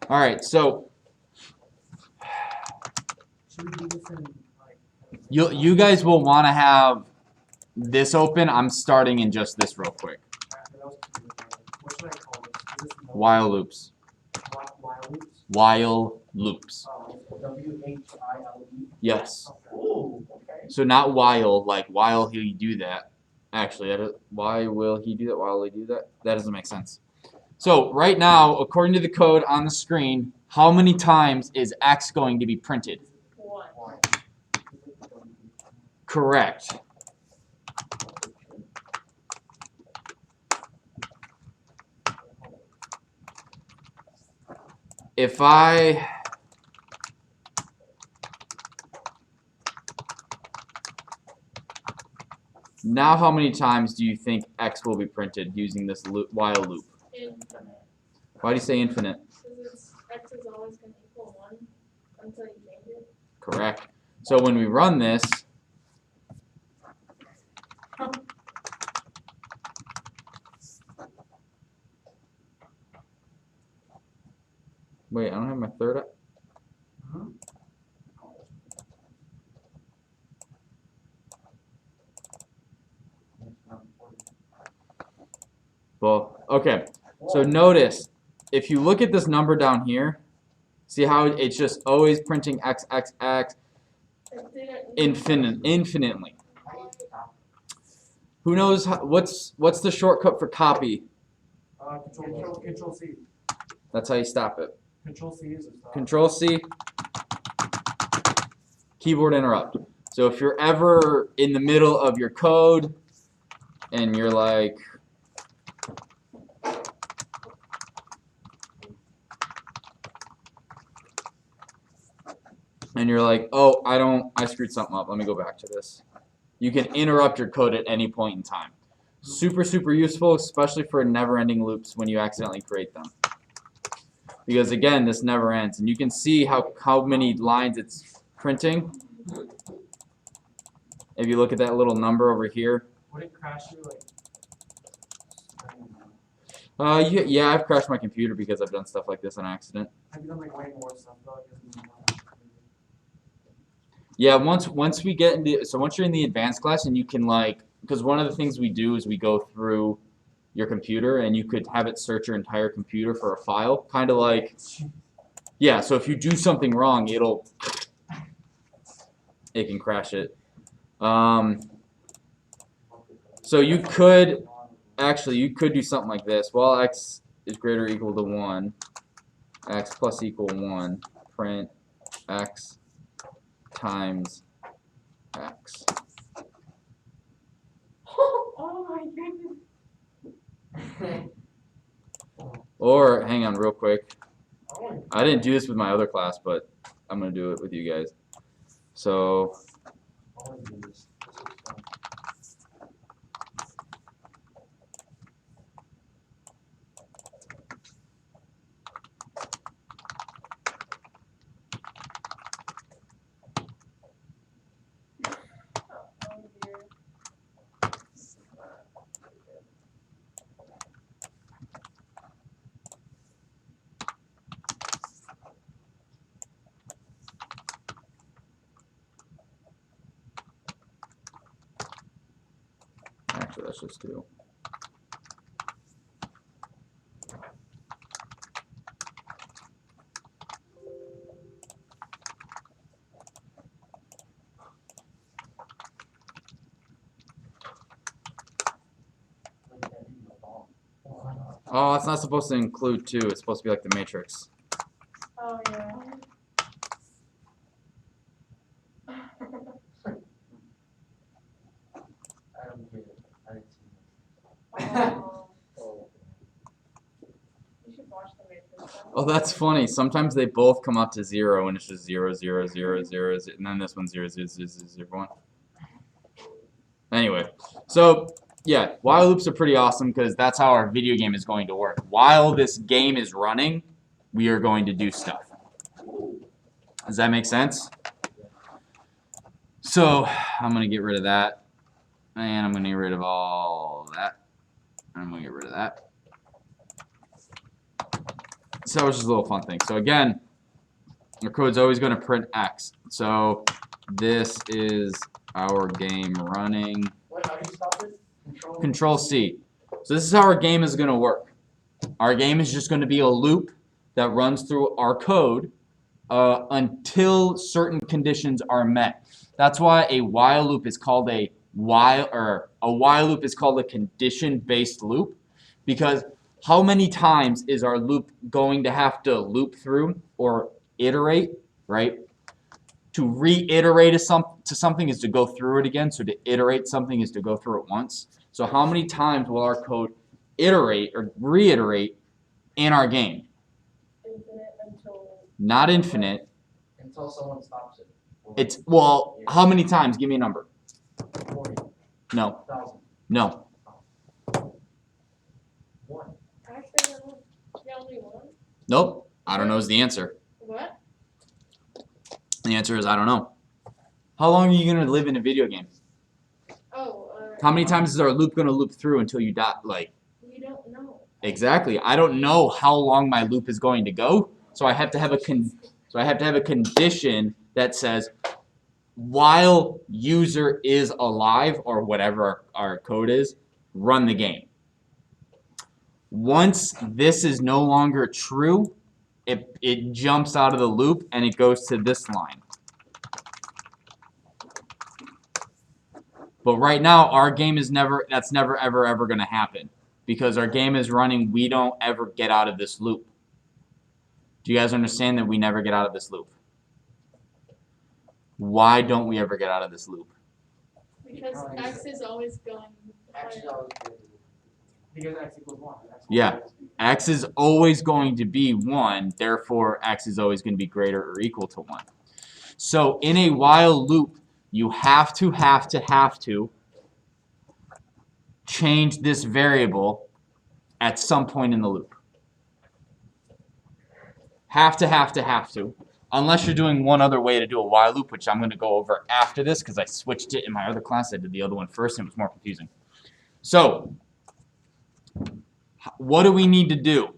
All right, so Should we do this in like? you guys will want to have this open. I'm starting in just this real quick. What should I call this? Is this While loops. While loops? While loops. WHILE. Yes. Ooh, okay. So not while, like while he do that. Actually, why will he do that? While he do that? That doesn't make sense. So right now, according to the code on the screen, how many times is X going to be printed? 1. Correct. If I now, how many times do you think X will be printed using this while loop? Infinite. Why do you say infinite? Because X is always going to equal 1 until you change it. Correct. So when we run this, wait, I don't have my third up. Well, okay. So notice, if you look at this number down here, see how it's just always printing X, X, X infinitely. Who knows what's the shortcut for copy? Control C. That's how you stop it. Control C is a stop. Control C. Keyboard interrupt. So if you're ever in the middle of your code and you're like, oh, I screwed something up. Let me go back to this. You can interrupt your code at any point in time. Super, super useful, especially for never-ending loops when you accidentally create them. Because again, this never ends. And you can see how many lines it's printing. If you look at that little number over here. Would it crash you like? Yeah, I've crashed my computer because I've done stuff like this on accident. Have you done like way more stuff though? Yeah, once we get into once you're in the advanced class and you can because one of the things we do is we go through your computer and you could have it search your entire computer for a file, kind of like yeah. So if you do something wrong, it can crash it. So you could do something like this. While X is greater or equal to 1, X plus equal 1, print X times X. Oh my goodness. Or, hang on real quick. I didn't do this with my other class, but I'm going to do it with you guys. So, actually, let's just do. Oh, it's not supposed to include 2. It's supposed to be like the matrix. Oh yeah. I don't get it. I didn't see Oh. You should watch the Matrix. Oh, that's funny. Sometimes they both come out to 0, and it's just 0, 0, 0, 0, 0, and then this one's 0, 0, 0, 0, 0, 1. Anyway, so yeah, while loops are pretty awesome because that's how our video game is going to work. While this game is running, we are going to do stuff. Does that make sense? So I'm going to get rid of that, and I'm going to get rid of all that, and I'm going to get rid of that. So that was just a little fun thing. So again, our code's always going to print X. So this is our game running. What? How do you stop it? Control C. So this is how our game is going to work. Our game is just going to be a loop that runs through our code until certain conditions are met. That's why a while loop is called a while loop is called a condition-based loop, because how many times is our loop going to have to loop through or iterate, right? To reiterate to something is to go through it again. So to iterate something is to go through it once. So how many times will our code iterate or reiterate in our game? Infinite until. Not infinite. Until someone stops it. It's, well, how many times? Give me a number. 40,000. No. No. 1. Actually, no. Yeah, only one. Nope. I don't know is the answer. What? The answer is I don't know. How long are you going to live in a video game? Oh, How many times is our loop going to loop through until you die? Like, you don't know. exactly. I don't know how long my loop is going to go, so I have to have a condition that says while user is alive, or whatever our code is, run the game. Once this is no longer true, it jumps out of the loop and it goes to this line. But right now, our game is that's never ever going to happen. Because our game is running, we don't ever get out of this loop. Do you guys understand that we never get out of this loop? Why don't we ever get out of this loop? Because X is always going. X is always good. Because X equals 1. X Yeah. always be- X is always going to be 1, therefore X is always going to be greater or equal to 1. So in a while loop, you have to change this variable at some point in the loop. Have to. Unless you're doing one other way to do a while loop, which I'm going to go over after this because I switched it in my other class. I did the other one first and it was more confusing. So, what do we need to do?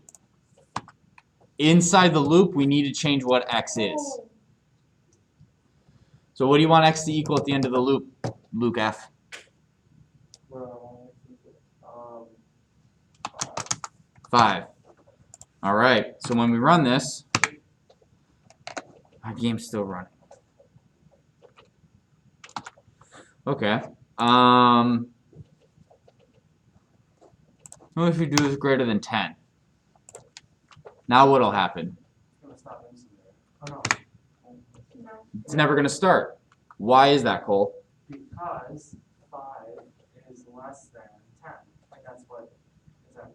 Inside the loop, we need to change what X is. Oh, So what do you want X to equal at the end of the loop, Luke F? Well, 5. All right, so when we run this, our game's still running. Okay. What if we do this greater than 10? Now what'll happen? it's going to stop instantly. Oh, no. no. It's never gonna start. Why is that, Cole? Because 5 is less than 10. Like, that's what is that.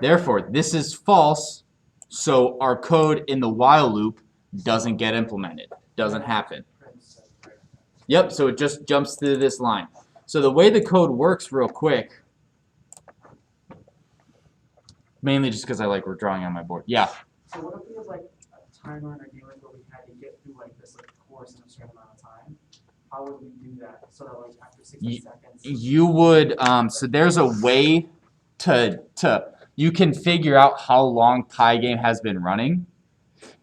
Therefore, this is false, so our code in the while loop doesn't get implemented. Doesn't happen. Yep, so it just jumps through this line. So the way the code works real quick, mainly just because I like drawing on my board. Yeah. So what if we have like a timer in our game like where we had to get through like this like course in a certain amount of time? How would we do that so that like after 60 seconds? You would, so there's a way to you can figure out how long Pygame has been running,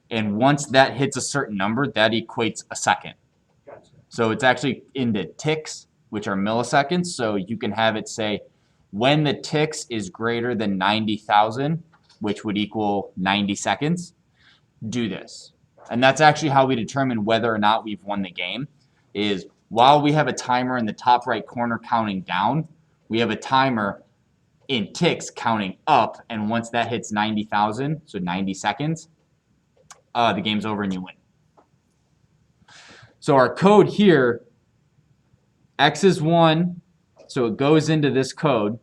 and once that hits a certain number, that equates a second. Gotcha. So it's actually into ticks, which are milliseconds, so you can have it say when the ticks is greater than 90,000, which would equal 90 seconds, do this. And that's actually how we determine whether or not we've won the game, is while we have a timer in the top right corner counting down, we have a timer in ticks counting up, and once that hits 90,000, so 90 seconds, the game's over and you win. So our code here, X is 1, so it goes into this code.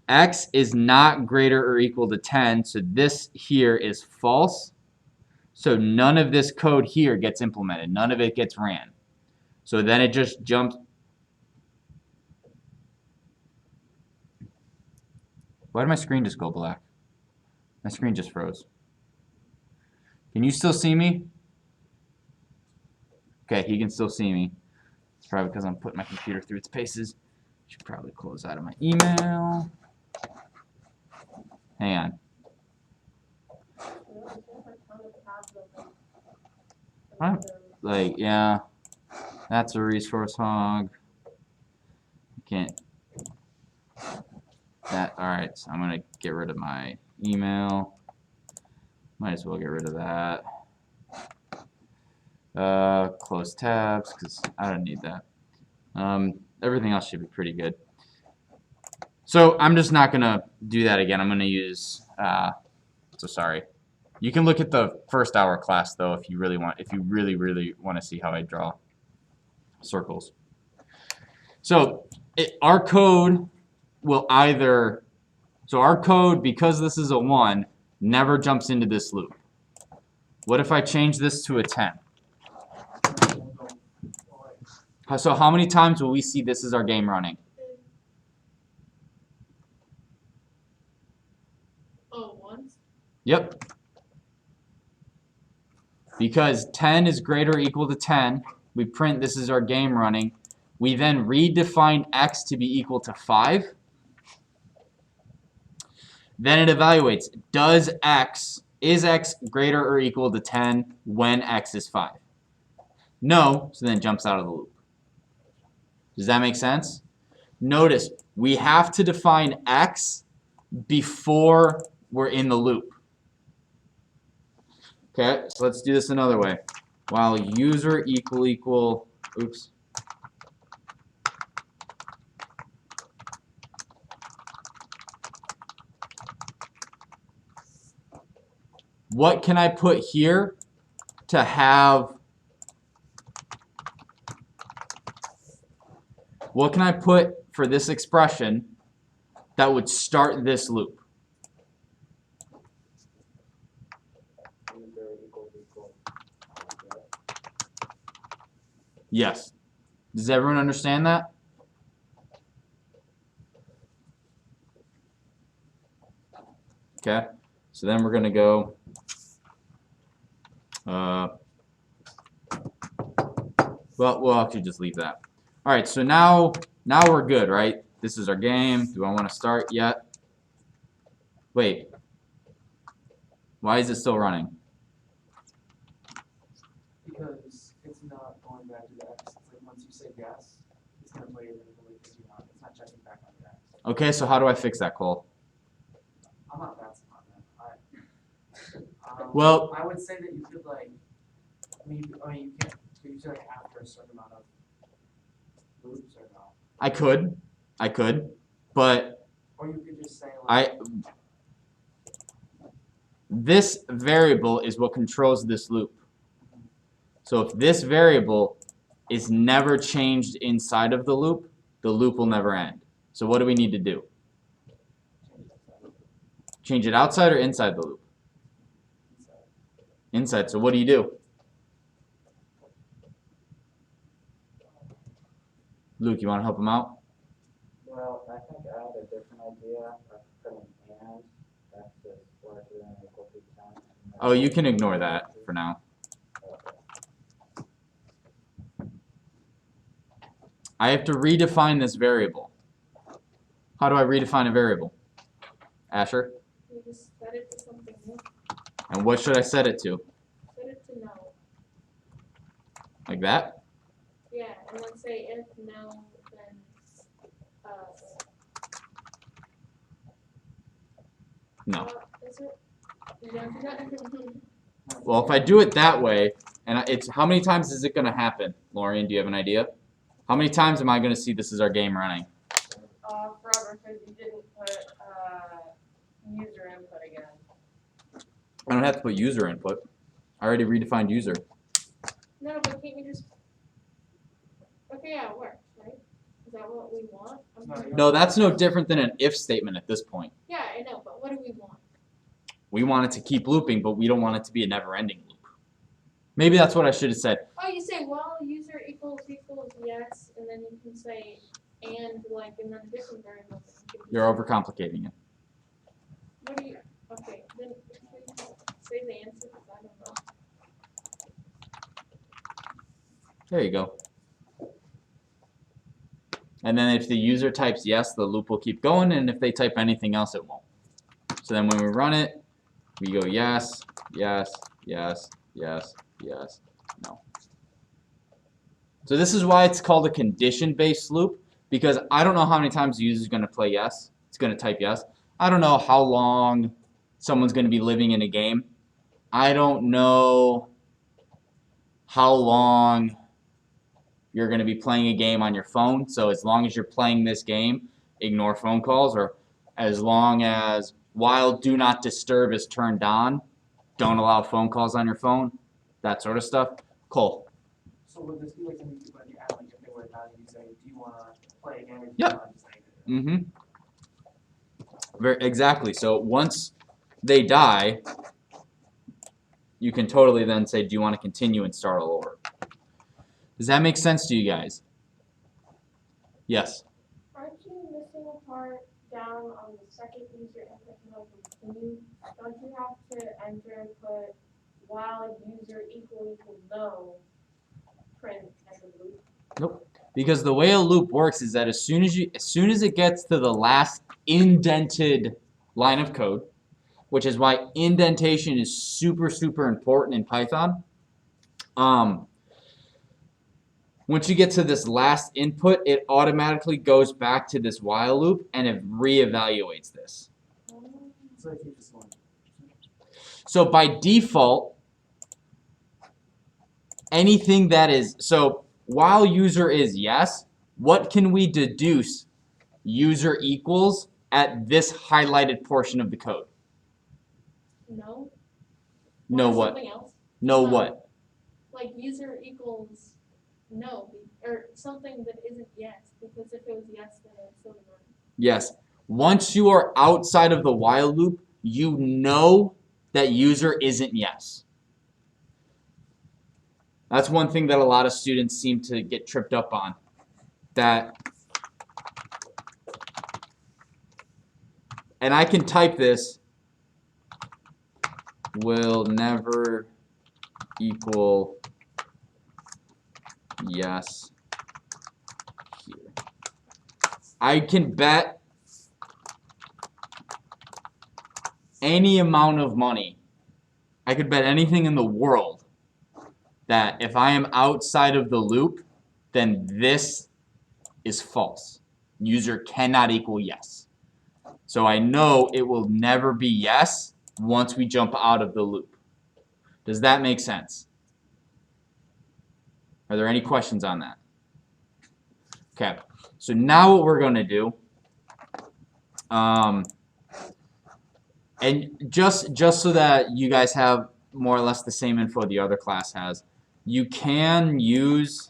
X is not greater or equal to 10, so this here is false. So none of this code here gets implemented. None of it gets ran. So then it just jumps. Why did my screen just go black? My screen just froze. Can you still see me? Okay, he can still see me. It's probably because I'm putting my computer through its paces. Should probably close out of my email. Hang on. Huh? Like, yeah, that's a resource hog. Can't. That, alright, so I'm gonna get rid of my email. Might as well get rid of that. Close tabs, because I don't need that. Everything else should be pretty good. So I'm just not gonna do that again. I'm gonna use, so sorry. You can look at the first hour class though if you really want, if you really want to see how I draw circles. So our code will either, so our code, because this is a 1, never jumps into this loop. What if I change this to a 10? So how many times will we see this is our game running? Oh, once? Yep. Because 10 is greater or equal to 10, we print this is our game running. We then redefine x to be equal to 5. Then it evaluates, is x greater or equal to 10 when x is 5? No, so then it jumps out of the loop. Does that make sense? Notice, we have to define x before we're in the loop. Okay, so let's do this another way. While user equal, oops. What can I put here to have, what can I put for this expression that would start this loop? Yes. Does everyone understand that? Okay. So then we're going to go well, we'll actually just leave that. All right, so now we're good, right? This is our game. Do I want to start yet? Wait. Why is it still running? Because it's not going back to the X. It's like once you say yes, it's going to play it in the loop because you want. It's not checking back on the X. Okay, so how do I fix that, Cole? I'm not that smart, man. Well, I would say that you could like, you can't. You should like after a certain amount of loops or no. I could, but Or you could just say like. This variable is what controls this loop. So if this variable is never changed inside of the loop will never end. So what do we need to do? Change it outside or inside the loop? Inside. So what do you do? Luke, you want to help him out? Well, I think I had a different idea of putting and that's just larger than or equal to 10. Oh, you can ignore that for now. I have to redefine this variable. How do I redefine a variable? Asher? You just set it to something new. And what should I set it to? Set it to no. Like that? Yeah, and then say if no, then No. is it? You don't do that? Well, if I do it that way, and it's how many times is it going to happen? Lorian, do you have an idea? How many times am I going to see this is our game running? Forever, because you didn't put user input again. I don't have to put user input. I already redefined user. No, but can't you just? Okay, yeah, it works, right? Is that what we want? No, that's no different than an if statement at this point. Yeah, I know, but what do we want? We want it to keep looping, but we don't want it to be a never-ending loop. Maybe that's what I should have said. Oh, you say while user equals yes, and then you can say and like and then different variables. You're overcomplicating it. What do you? Okay, then please say the answer because I don't know. There you go. And then if the user types yes, the loop will keep going, and if they type anything else, it won't. So then when we run it, we go yes, yes, yes, yes, yes, No. So this is why it's called a condition-based loop, because I don't know how many times the user is going to play yes. It's going to type yes. I don't know how long someone's going to be living in a game. I don't know how long you're going to be playing a game on your phone. So as long as you're playing this game, ignore phone calls, or as long as while do not disturb is turned on, don't allow phone calls on your phone, that sort of stuff. Cole. So would this be like something you put at the end, like if they were about you say, do you want to play a game or do you Yep. want to just exit? Exactly. So once they die, you can totally then say, do you want to continue and start all over? Does that make sense to you guys? Yes. Aren't you missing a part down on the second user input to continue? Don't you have to enter and put while user equal no print as a loop? Nope. Because the way a loop works is that as soon as it gets to the last indented line of code, which is why indentation is super, super important in Python. Once you get to this last input, it automatically goes back to this while loop and it reevaluates this. So if you just want. So by default, anything that is, so while user is yes, what can we deduce user equals at this highlighted portion of the code? No. No Or what? Something else. No No. what? Like user equals no, or something that isn't yes, because if it was yes, then it's still not. Yes. Once you are outside of the while loop, you know that user isn't yes. That's one thing that a lot of students seem to get tripped up on. That, and I can type this, will never equal yes here. I can bet any amount of money, I could bet anything in the world that if I am outside of the loop, then this is false. User cannot equal yes. So I know it will never be yes once we jump out of the loop. Does that make sense? Are there any questions on that? Okay, so now what we're going to do, and just so that you guys have more or less the same info the other class has, you can use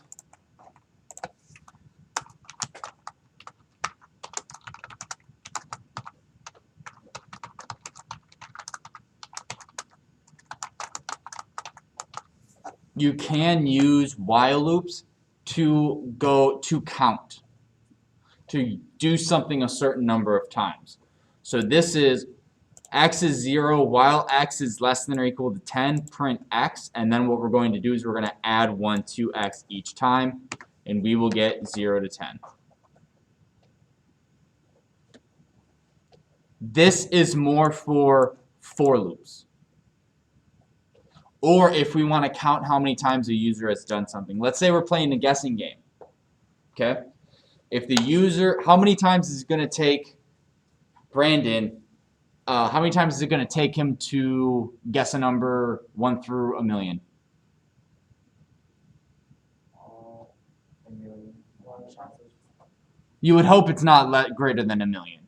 while loops to count, to do something a certain number of times. So this is x is 0 while x is less than or equal to 10, print x, and then what we're going to do is we're going to add 1 to x each time, and we will get 0 to 10. This is more for loops. Or if we want to count how many times a user has done something. Let's say we're playing a guessing game. Okay? If the user, how many times is it going to take Brandon, how many times is it going to take him to guess a number 1 through a million? A million. A lot of chances. You would hope it's not greater than a million,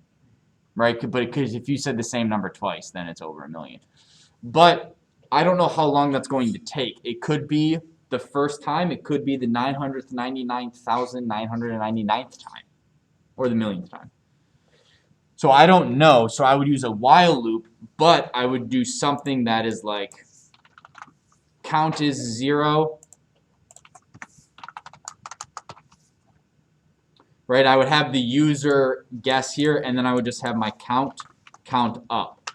right? But because if you said the same number twice, then it's over a million. But I don't know how long that's going to take. It could be the first time. It could be the 999,999th time, or the millionth time. So I don't know. So I would use a while loop, but I would do something that is like count is 0. Right? I would have the user guess here, and then I would just have my count up.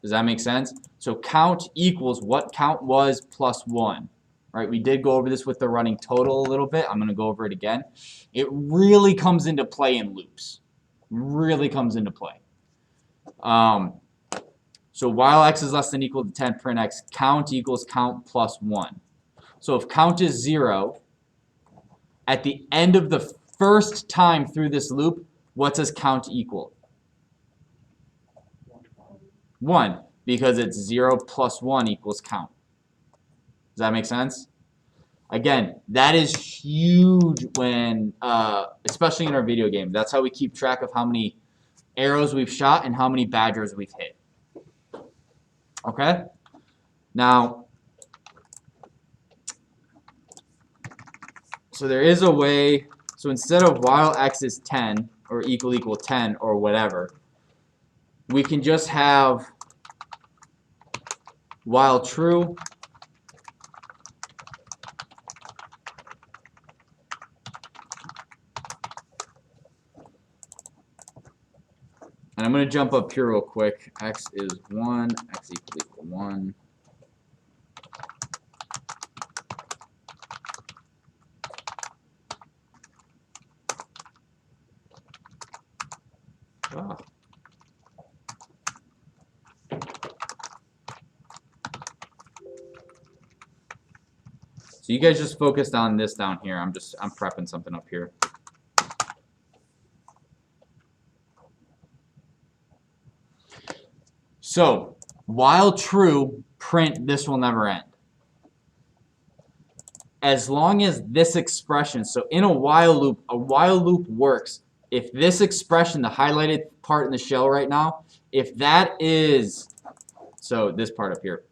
Does that make sense? So count equals what count was plus 1. Right? We did go over this with the running total a little bit. I'm going to go over it again. It really comes into play in loops. Really comes into play. So while x is less than or equal to 10, print x, count equals count plus 1. So if count is 0, at the end of the first time through this loop, what does count equal? 1, because it's 0 plus 1 equals count. Does that make sense? Again, that is huge when, especially in our video game. That's how we keep track of how many arrows we've shot and how many badgers we've hit. Okay? Now, so there is a way, so instead of while x is 10 or equal 10 or whatever, we can just have while true and I'm going to jump up here real quick. X is 1, x equal 1. Oh. So you guys just focused on this down here. I'm prepping something up here. So, while true, print this will never end. As long as this expression, so in a while loop works if this expression, the highlighted part in the shell right now, if that is, so this part up here,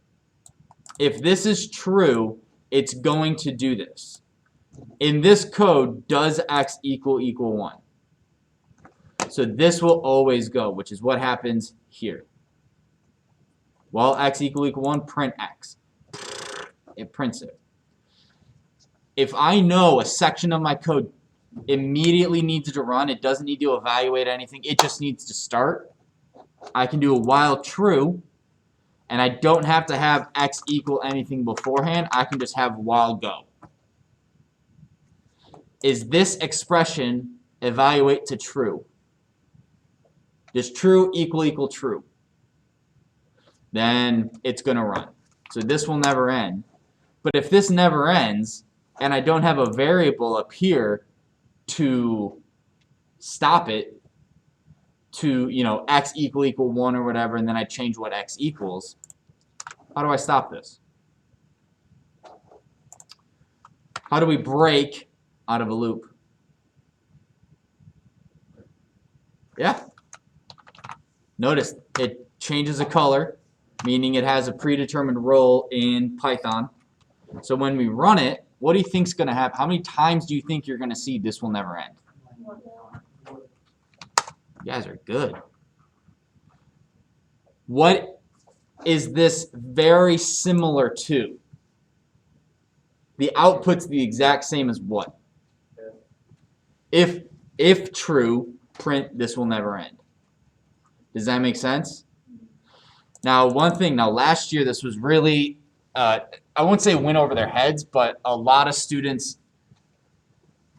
if this is true, it's going to do this. In this code, does x equal 1? So this will always go, which is what happens here. While x equal 1, print x. It prints it. If I know a section of my code immediately needs to run, it doesn't need to evaluate anything, it just needs to start, I can do a while true, and I don't have to have x equal anything beforehand, I can just have while go. Is this expression evaluate to true? Does true equal true? Then it's going to run. So this will never end. But if this never ends, and I don't have a variable up here to stop it, to, x equal 1 or whatever, and then I change what x equals, how do I stop this? How do we break out of a loop? Yeah. Notice it changes a color, meaning it has a predetermined role in Python. So when we run it, what do you think is going to happen? How many times do you think you're going to see this will never end? You guys are good. What is this very similar to? The output's the exact same as what? If true, print this will never end. Does that make sense? Now, one thing, last year this was really, I won't say went over their heads, but a lot of students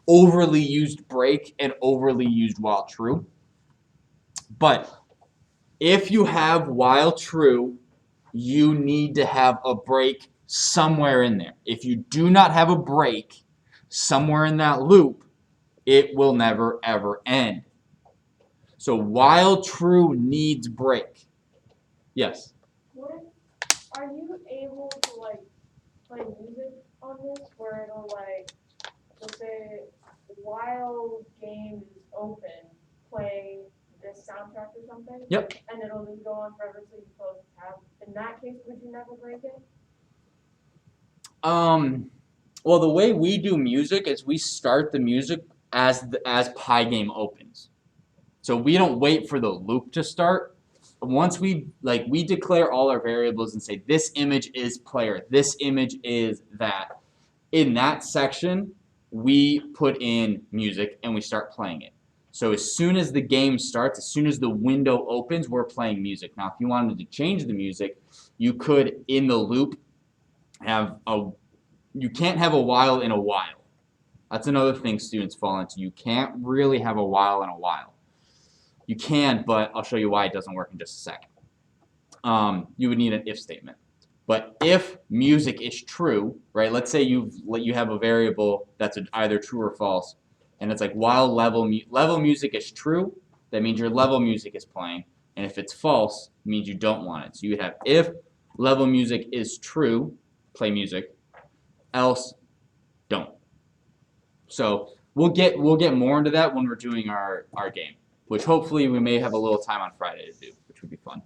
overly used break and overly used while true. But if you have while true, you need to have a break somewhere in there. If you do not have a break somewhere in that loop, it will never ever end. So while true needs break. Yes? Are you able to play music on this where it'll let's say while game is open, play this soundtrack or something? Yep. And it'll just go on forever till you close the tab. In that case, would you never break it? Well, the way we do music is we start the music as Pygame opens. So we don't wait for the loop to start. Once we declare all our variables and say this image is player, this image is that. In that section, we put in music and we start playing it. So as soon as the game starts, as soon as the window opens, we're playing music. Now, if you wanted to change the music, you could, in the loop, you can't have a while in a while. That's another thing students fall into. You can't really have a while in a while. You can, but I'll show you why it doesn't work in just a second. You would need an if statement. But if music is true, right? Let's say you have a variable that's either true or false, and it's like while level music is true, that means your level music is playing, and if it's false, it means you don't want it. So you would have if level music is true, play music, else don't. So we'll get more into that when we're doing our game, which hopefully we may have a little time on Friday to do, which would be fun.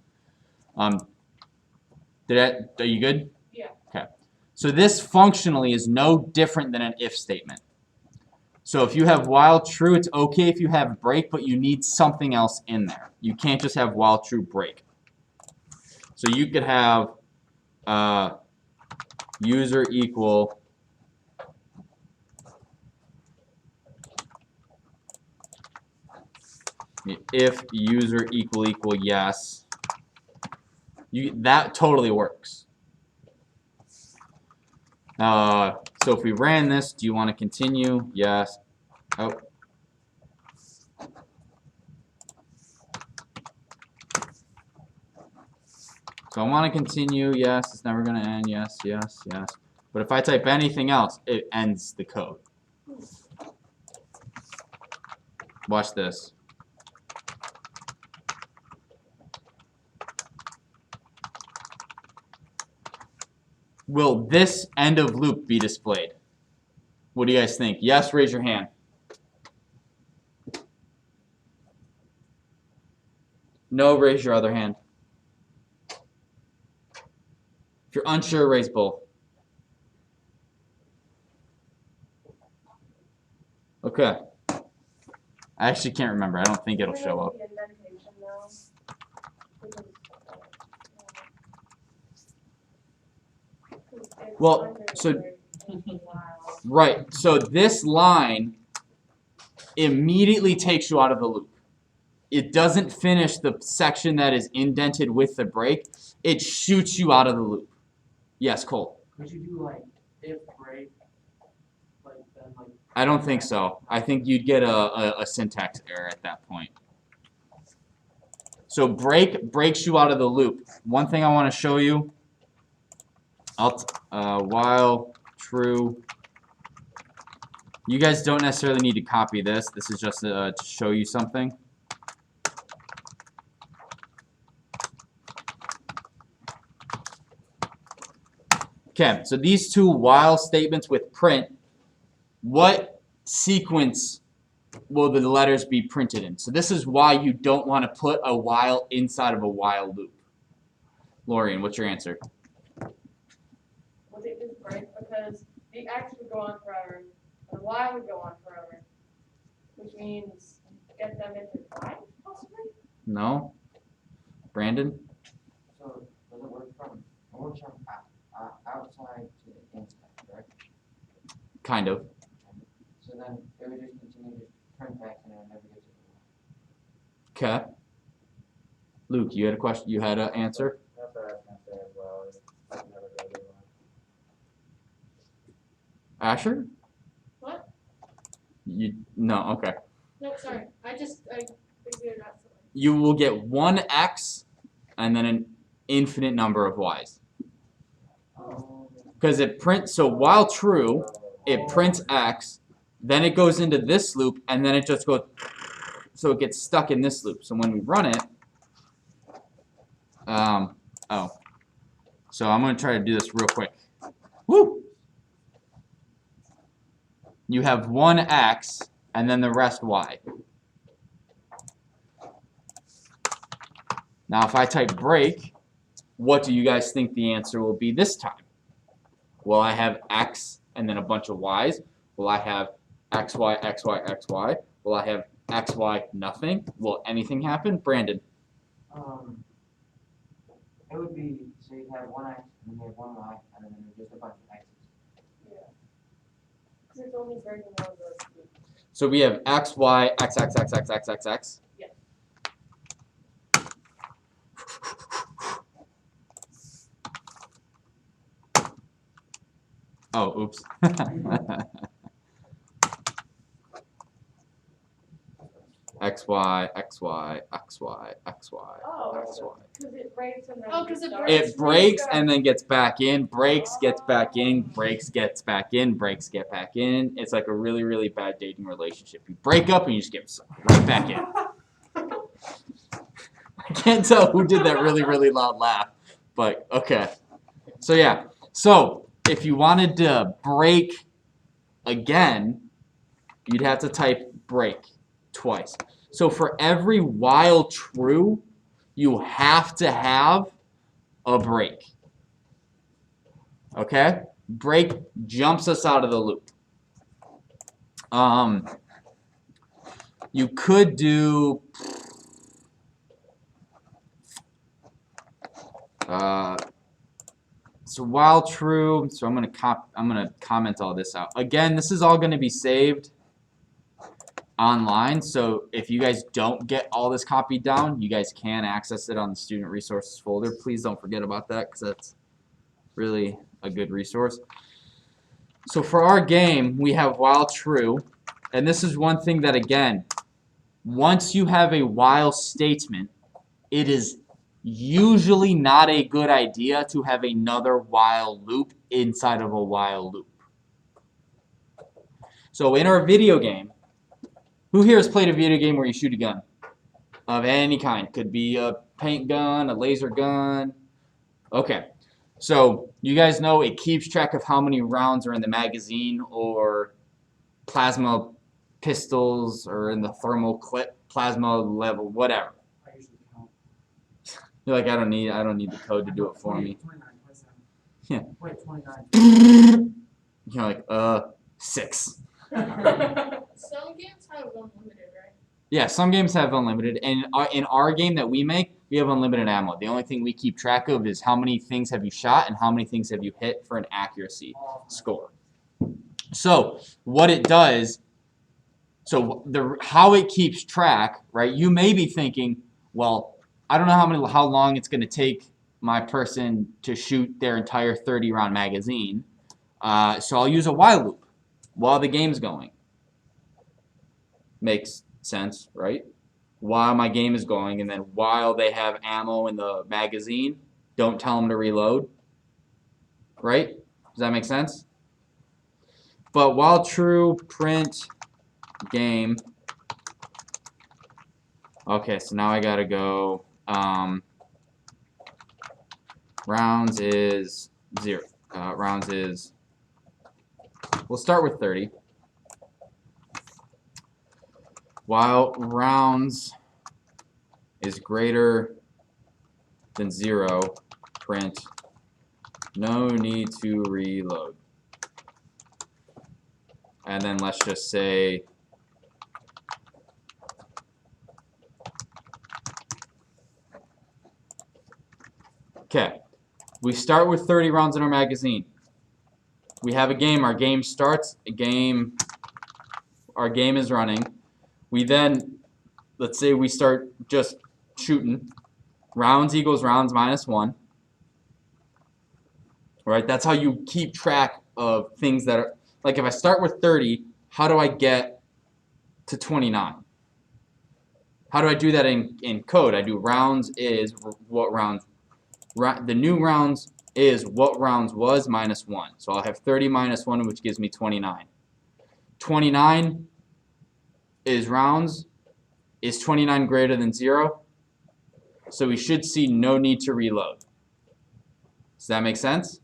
Are you good? Yeah. Okay. So this functionally is no different than an if statement. So if you have while true, it's okay if you have break, but you need something else in there. You can't just have while true break. So you could have user equal if user equal yes. That totally works. So if we ran this, do you want to continue? Yes. Oh. So I want to continue. Yes. It's never going to end. Yes, yes, yes. But if I type anything else, it ends the code. Watch this. Will this end of loop be displayed? What do you guys think? Yes, raise your hand. No, raise your other hand. If you're unsure, raise both. Okay. I actually can't remember. I don't think it'll show up. Well, so right. So this line immediately takes you out of the loop. It doesn't finish the section that is indented with the break. It shoots you out of the loop. Yes, Cole. Could you do like if break, like then like? I don't think so. I think you'd get a syntax error at that point. So break breaks you out of the loop. One thing I want to show you. While true. You guys don't necessarily need to copy this. This is just to show you something. Okay, so these two while statements with print, what sequence will the letters be printed in? So this is why you don't want to put a while inside of a while loop. Lorian, what's your answer? Would it just break because the X would go on forever, and the Y would go on forever, which means get them into Y, possibly? No? Brandon? So does it work from outside to the inside, correct? Kind of. So then it would just continue to print back and it would never get to the Y. Okay. Luke, you had a question? You had an answer? That's what I was gonna say as well. It's never go to the Y. Asher? What? No, okay. No, sorry. I figured out something. You will get one X and then an infinite number of Y's. Because it prints, so while true, it prints X, then it goes into this loop, and then it just goes, so it gets stuck in this loop. So when we run it, so I'm going to try to do this real quick. Woo! You have one X, and then the rest Y. Now if I type break, what do you guys think the answer will be this time? Will I have X and then a bunch of Y's? Will I have XY, XY, XY? Will I have XY, nothing? Will anything happen? Brandon. It would be, so you'd have one X and then you have one Y and then there's just a bunch of X's. Yeah. Because it's only breaking one of those two. So we have X, Y, X, X, X, X, X, X, X. Yeah. Oh, oops. XY, XY, XY, XY, Oh, XY. because it breaks and then. Oh, 'cause it restarts. breaks. It breaks and then gets back in, breaks, gets back in, breaks, gets back in, breaks, get back in. It's like a really, really bad dating relationship. You break up and you just get right back in. I can't tell who did that really, really loud laugh, but okay. So yeah, so if you wanted to break again, you'd have to type break twice. So for every while true, you have to have a break. Okay? Break jumps us out of the loop. You could do so while true, so I'm gonna comment all this out. Again, this is all gonna be saved online, so if you guys don't get all this copied down, you guys can access it on the student resources folder. Please don't forget about that because that's really a good resource. So for our game, we have while true, and this is one thing that, again, once you have a while statement, it is usually not a good idea to have another while loop inside of a while loop. So in our video game, who here has played a video game where you shoot a gun of any kind? Could be a paint gun, a laser gun. Okay, so you guys know it keeps track of how many rounds are in the magazine or plasma pistols or in the thermal clip, plasma level, whatever. I usually count. You're like, I don't need the code to do it for me. 29, what's that? Yeah. Wait, 29. You're like, 6. Some games have unlimited, right? Yeah, some games have unlimited, and in our game that we make, we have unlimited ammo. The only thing we keep track of is how many things have you shot and how many things have you hit for an accuracy score. So what it does, how it keeps track, right? You may be thinking, well, I don't know how long it's going to take my person to shoot their entire 30-round magazine, so I'll use a while loop while the game's going. Makes sense, right? While my game is going, and then while they have ammo in the magazine, don't tell them to reload. Right? Does that make sense? But while true, print game. Okay, so now I gotta go. Rounds is 0. Rounds is. We'll start with 30. While rounds is greater than 0, print no need to reload. And then let's just say okay, we start with 30 rounds in our magazine. We have a game, our game starts, our game is running. We then, let's say we start just shooting. Rounds equals rounds minus 1. Right? That's how you keep track of things that are, like if I start with 30, how do I get to 29? How do I do that in code? I do rounds is what rounds, the new rounds is what rounds was minus 1. So I'll have 30 minus 1, which gives me 29. 29 is rounds. Is 29 greater than 0? So we should see no need to reload. Does that make sense?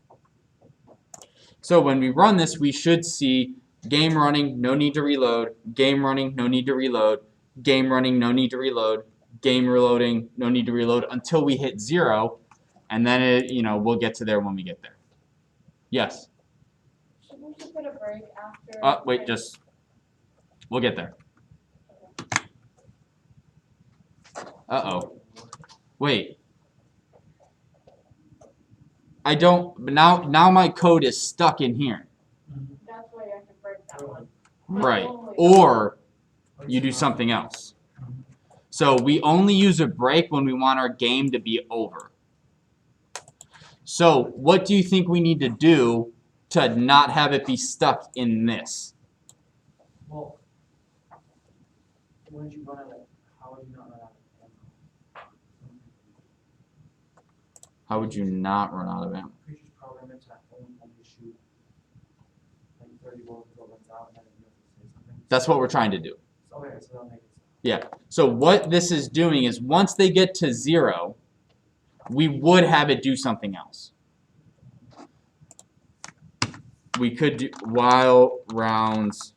So when we run this, we should see game running, no need to reload, game running, no need to reload, game running, no need to reload, game reloading, no need to reload until we hit 0, and then we'll get to there when we get there. Yes? Should we just put a break after? Wait, we'll get there. Uh-oh. Wait. I don't, but now my code is stuck in here. That's why you have to break that one. Right. Or you do something else. So we only use a break when we want our game to be over. So what do you think we need to do to not have it be stuck in this? Well, when did you run out of How would you not run out of ammo? Could you just program it to only shoot like 30 bullets until it runs out and then you have to say something? That's what we're trying to do. So, okay, so that'll make it. Yeah. So what this is doing is once they get to 0, we would have it do something else. We could do while rounds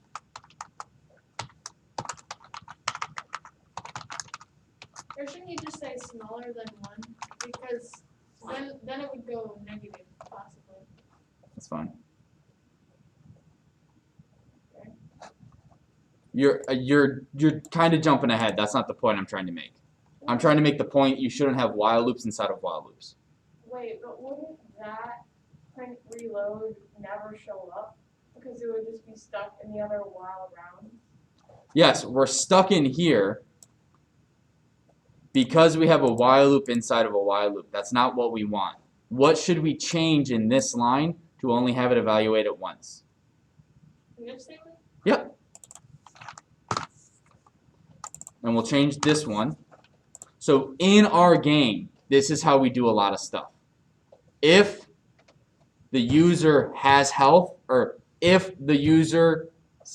Or shouldn't you just say smaller than 1? Because then it would go negative, possibly. That's fine. Okay. You're kind of jumping ahead. That's not the point I'm trying to make. I'm trying to make the point you shouldn't have while loops inside of while loops. Wait, but wouldn't that print reload never show up? Because it would just be stuck in the other while round? Yes, we're stuck in here because we have a while loop inside of a while loop. That's not what we want. What should we change in this line to only have it evaluate it once? Can you understand me? Yep. And we'll change this one. So in our game, this is how we do a lot of stuff. If the user has health, or if the user's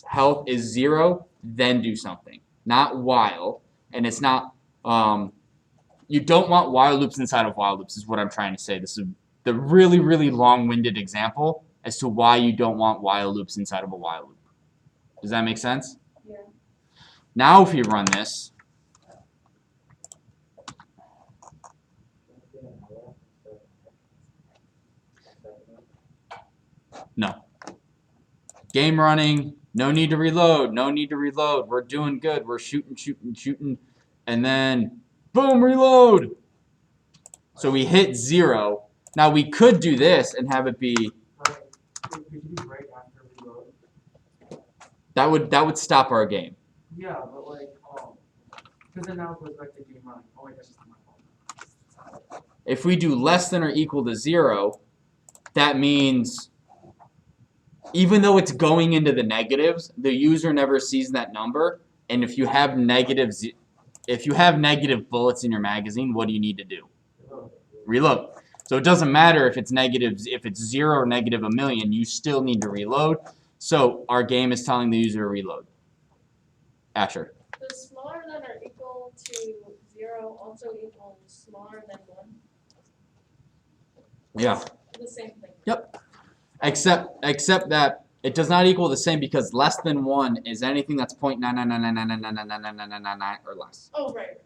health is 0, then do something. Not while. And it's not, you don't want while loops inside of while loops is what I'm trying to say. This is the really, really long-winded example as to why you don't want while loops inside of a while loop. Does that make sense? Yeah. Now if you run this, no. Game running, no need to reload, no need to reload. We're doing good. We're shooting, shooting, shooting. And then, boom, reload. So we hit 0. Now we could do this and have it be, Right. Could you do break after reload? that would stop our game. Yeah, but like, because then now it goes back to game running. Oh wait, that's just my fault. If we do less than or equal to 0, that means even though it's going into the negatives, the user never sees that number. And if you have negative bullets in your magazine, what do you need to do? Reload. So it doesn't matter if it's negative, if it's 0 or negative a million, you still need to reload. So our game is telling the user to reload. Asher. Does smaller than or equal to 0 also equal smaller than 1? Yeah. The same thing. Yep. Except that it does not equal the same because less than 1 is anything that's 0.99999999999 or less. Oh, right.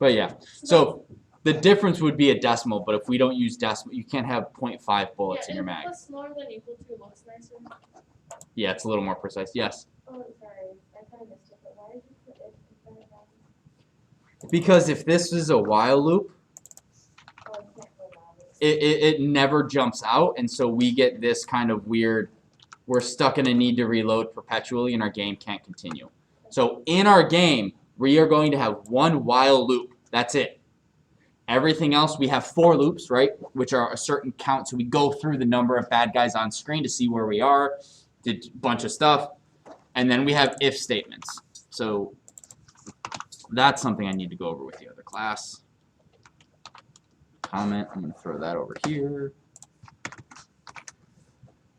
But yeah. So the difference would be a decimal, but if we don't use decimal, you can't have 0.5 bullets in your mag. Plus smaller than equal to looks nicer. Yeah, it's a little more precise. Yes. Oh, sorry, I kind of missed it, but why did you put it in front of that? Because if this is a while loop, Oh, I can't go down. it never jumps out, and so we get this kind of weird, we're stuck in a need to reload perpetually and our game can't continue. So in our game, we are going to have one while loop. That's it. Everything else, we have 4 loops, right, which are a certain count. So we go through the number of bad guys on screen to see where we are, did a bunch of stuff, and then we have if statements. So that's something I need to go over with the other class. Comment, I'm going to throw that over here.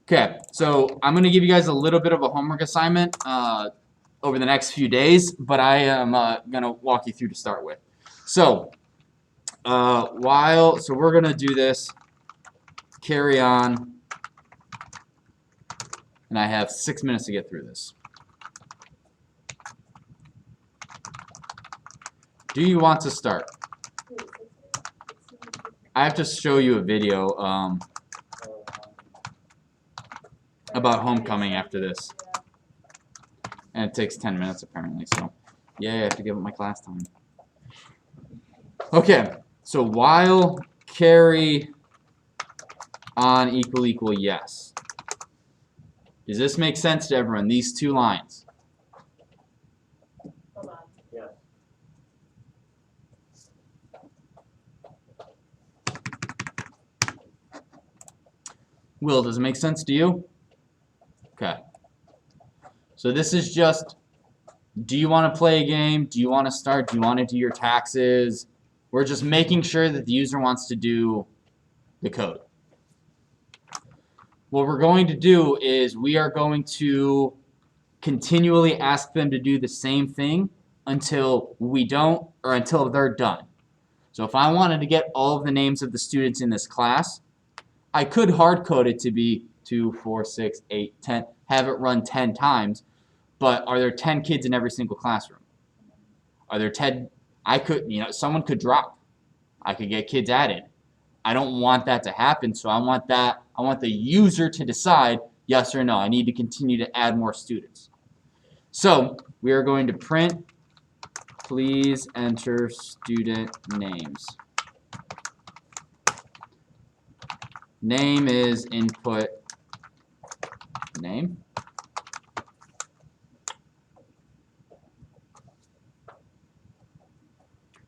Okay, so I'm going to give you guys a little bit of a homework assignment over the next few days, but I am going to walk you through to start with. So, so we're going to do this, carry on, and I have 6 minutes to get through this. Do you want to start? I have to show you a video about homecoming after this. And it takes 10 minutes apparently, so yeah, I have to give up my class time. Okay, so while carry on equal yes. Does this make sense to everyone, these 2 lines? Hold on. Yeah. Will, does it make sense to you? Okay. So this is just, do you want to play a game? Do you want to start? Do you want to do your taxes? We're just making sure that the user wants to do the code. What we're going to do is we are going to continually ask them to do the same thing until we don't, or until they're done. So if I wanted to get all of the names of the students in this class, I could hard code it to be 2, 4, 6, 8, 10, have it run 10 times, but are there 10 kids in every single classroom? Are there 10, someone could drop. I could get kids added. I don't want that to happen, so I want the user to decide yes or no. I need to continue to add more students. So we are going to print, please enter student names. Name is input name.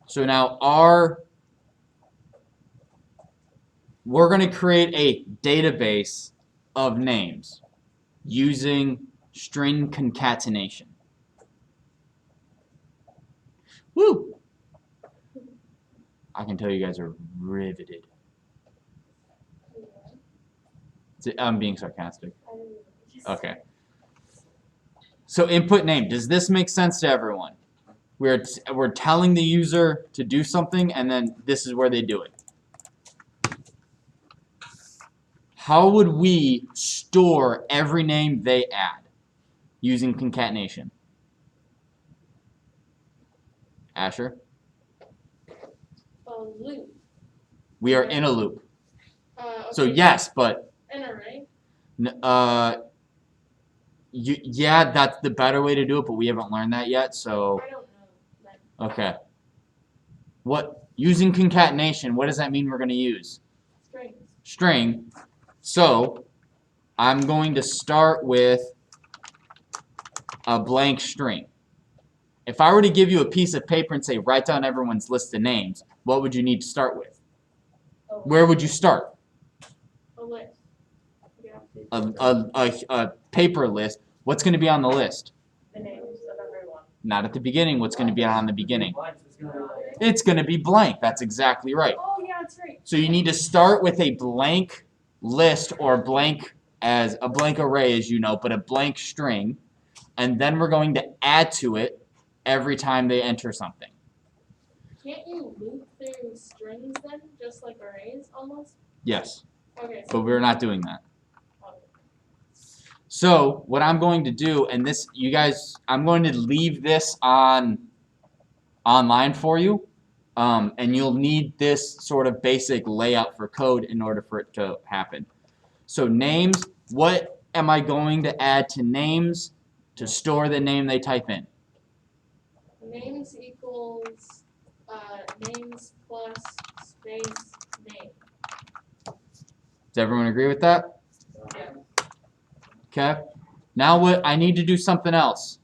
So now we're going to create a database of names using string concatenation. Woo! I can tell you guys are riveted. I'm being sarcastic. Okay. So input name. Does this make sense to everyone? We're telling the user to do something, and then this is where they do it. How would we store every name they add using concatenation? Asher? A loop. We are in a loop. Okay. So yes, but An array. yeah, that's the better way to do it, but we haven't learned that yet, so I don't know. Then. okay. What using concatenation, what does that mean we're going to use? Strings. String. So I'm going to start with a blank string. If I were to give you a piece of paper and say write down everyone's list of names, what would you need to start with? Where would you start? A list. Yeah. A paper list. What's going to be on the list? The names of everyone. Not at the beginning. What's going to be on the beginning? It's gonna be like- It's going to be blank. That's exactly right. Oh yeah, that's right. So you need to start with a blank list or blank as a blank array, as you know, but a blank string, and then we're going to add to it every time they enter something. Can't you loop through strings then, just like arrays almost? Yes, Okay. but we're not doing that. Okay. So what I'm going to do, and this, you guys, I'm going to leave this online for you, and you'll need this sort of basic layout for code in order for it to happen. So names, what am I going to add to names to store the name they type in? Names equals names plus space name. Does everyone agree with that? Yeah. Okay. Now what I need to do something else.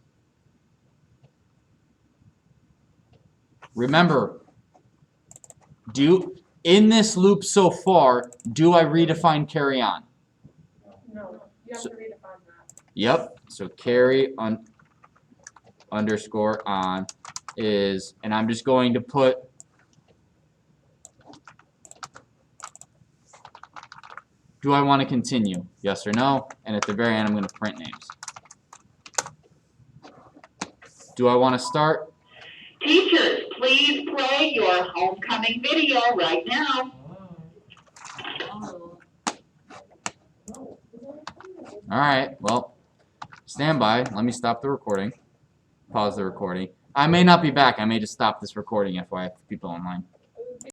Remember, in this loop so far, do I redefine carry on? No, you have So- to redefine that. Yep. So carry underscore on is, and I'm just going to put do I want to continue? Yes or no? And at the very end, I'm going to print names. Do I want to start? Teachers, please play your homecoming video right now. All right. Well, stand by. Let me stop the recording. Pause the recording. I may not be back. I may just stop this recording, FYI, for people online.